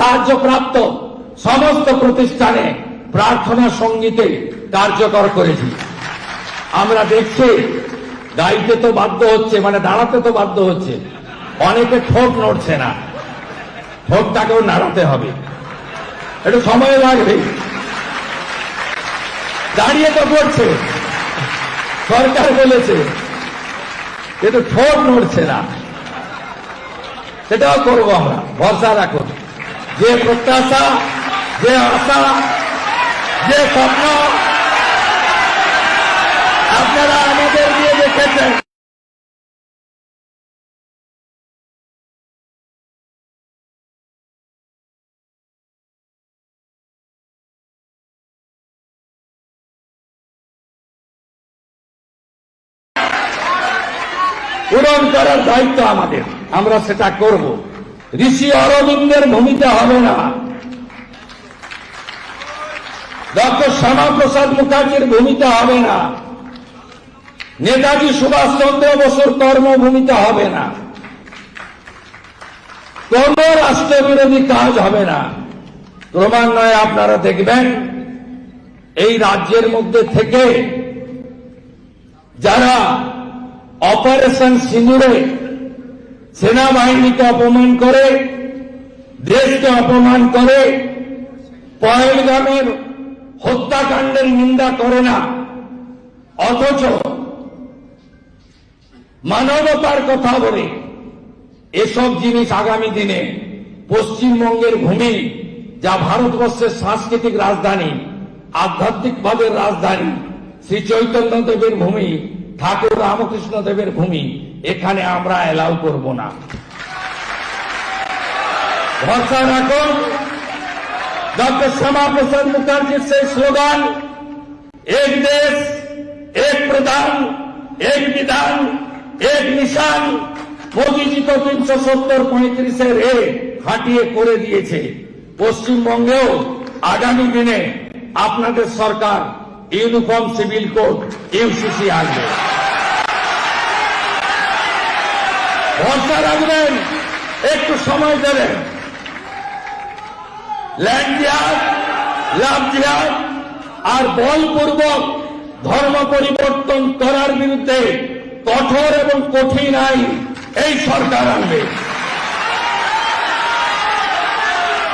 সাহায্যপ্রাপ্ত সমস্ত প্রতিষ্ঠানে প্রার্থনা সঙ্গীতে কার্যকর করেছি। আমরা দেখছি গাইতে তো বাধ্য হচ্ছে, মানে দাঁড়াতে তো বাধ্য হচ্ছে, অনেকে ঠোঁট নড়ছে না, ঠোঁটটাকেও নাড়াতে হবে, একটু সময় লাগবে। দাঁড়িয়ে তো পড়ছে, সরকার বলেছে, কিন্তু ঠোঁট নড়ছে না, সেটাও করবো আমরা, ভরসা রাখুন। যে প্রত্যাশা, যে আশা, যে স্বপ্ন আপনারা আমাদের দিয়ে দেখেছেন, পূরণ করার দায়িত্ব আমাদের, আমরা সেটা করব। ঋষি অরবিন্দের ভূমিকা হবে না, ডক্টর শ্যামাপ্রসাদ মুখার্জির ভূমিকা হবে না, নেতাজি সুভাষচন্দ্র বসুর কর্মভূমিকা হবে না, কোন রাষ্ট্রবিরোধী কাজ হবে না। ক্রমান্বয়ে আপনারা দেখবেন এই রাজ্যের মধ্যে থেকে যারা অপারেশন সিঁদুরে সেনাবাহিনীকে অপমান করে, দেশকে অপমান করে, পহেলগামের হত্যাকাণ্ডের নিন্দা করে না, অথচ মানবতার কথা বলে এসব জিনিস আগামী দিনে পশ্চিমবঙ্গের ভূমি, যা ভারতবর্ষের সাংস্কৃতিক রাজধানী, আধ্যাত্মিকভাবের রাজধানী, শ্রী চৈতন্য দেবের ভূমি, ঠাকুর রামকৃষ্ণ দেবের ভূমি, এখানে আমরা এলাও করব না। ভরসা রাখুন, ডক্টর শ্যামাপ্রসাদ মুখার্জির সেই স্লোগান, এক দেশ এক প্রধান এক বিধান এক নিশান, মোদীজি তো 370-35 হাঁটিয়ে করে দিয়েছে। পশ্চিমবঙ্গেও আগামী দিনে আপনাদের সরকার ইউনিফর্ম সিভিল কোড ইউসিসি আসবে, ভরসা রাখবেন, একটু সময় দেবেন। ল্যান্ড জিহাদ, লাভ জিহাদ আর বলপূর্বক ধর্ম পরিবর্তন করার বিরুদ্ধে কঠোর এবং কঠিন আইন এই সরকার আনবে।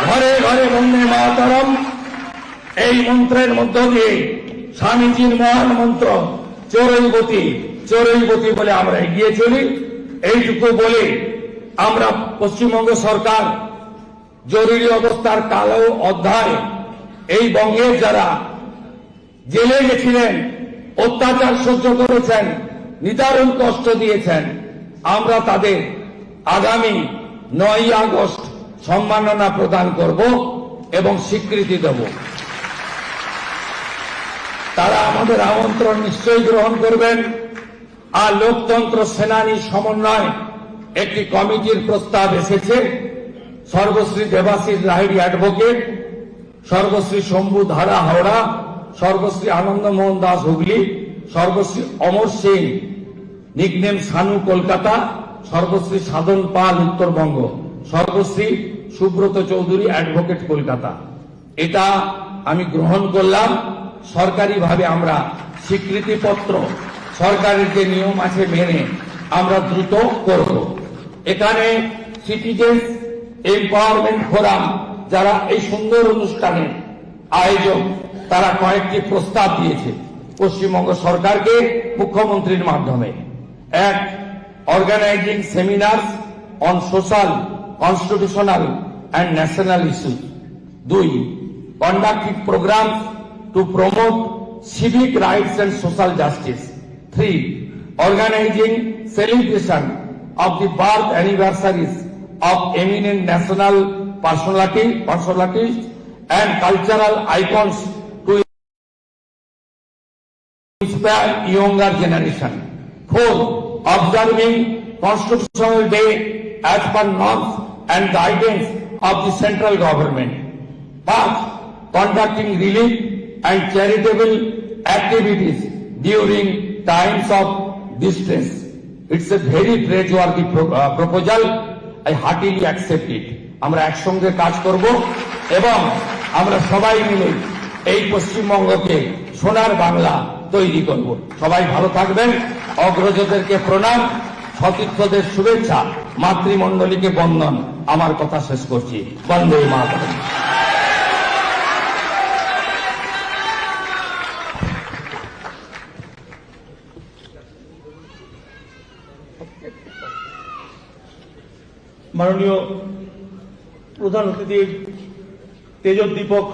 ঘরে ঘরে বন্দে মাতরম, এই মন্ত্রের মধ্য দিয়ে স্বামীজির মহান মন্ত্র চোরৈবতী চোরৈবতী বলে আমরা এগিয়ে চলি। এইটুকু বলে আমরা পশ্চিমবঙ্গ সরকার জরুরি অবস্থার কালো অধ্যায়, এই বঙ্গের যারা জেলে গেছিলেন, অত্যাচার সহ্য করেছেন, নিদারুণ কষ্ট দিয়েছেন, আমরা তাদের আগামী 9ই আগস্ট সম্মাননা প্রদান করব এবং স্বীকৃতি দেব। তারা আমাদের আমন্ত্রণ নিশ্চয়ই গ্রহণ করবেন। আর লোকতন্ত্র সেনানী সমন্বয় একটি কমিটির প্রস্তাব এসেছে। সর্বশ্রী দেবাশিস লাহিড়ী অ্যাডভোকেট, সর্বশ্রী শম্ভু ধারা হাওড়া, সর্বশ্রী আনন্দমোহন দাস হুগলি, সর্বশ্রী অমর সিং নিকনেম সানু কলকাতা, সর্বশ্রী সাধন পাল উত্তরবঙ্গ, সর্বশ্রী সুব্রত চৌধুরী অ্যাডভোকেট কলকাতা। এটা আমি গ্রহণ করলাম। সরকারিভাবে আমরা স্বীকৃতিপত্র, সরকারের যে নিয়ম আছে মেনে আমরা দ্রুত করব। এখানে সিটিজেন্স এম্পাওয়ারমেন্ট ফোরাম যারা এই সুন্দর অনুষ্ঠানের আয়োজক, তারা কয়েকটি প্রস্তাব দিয়েছে পশ্চিমবঙ্গ সরকারকে মুখ্যমন্ত্রীর মাধ্যমে। এক, organising seminars on social, constitutional and national issues. 2, conducting programmes to promote civic rights and social justice. 3, organizing celebration of the birth anniversaries of eminent national personalities and cultural icons to inspire younger generation. 4, observing Constitutional Day as per norms and guidance of the central government. 5, conducting relief and charitable activities during times of distress. It's a very praiseworthy proposal. I heartily accept it. আমরা একসঙ্গে কাজ করব এবং আমরা সবাই মিলে এই পশ্চিমবঙ্গকে সোনার বাংলা তৈরি করব। সবাই ভালো থাকবেন। অগ্রজদেরকে প্রণাম, সতীর্থদের শুভেচ্ছা, মাতৃমণ্ডলীকে বন্দন। আমার কথা শেষ করছি। বন্দে মাতরম। মাননীয় প্রধান অতিথি তেজোদ্দীপক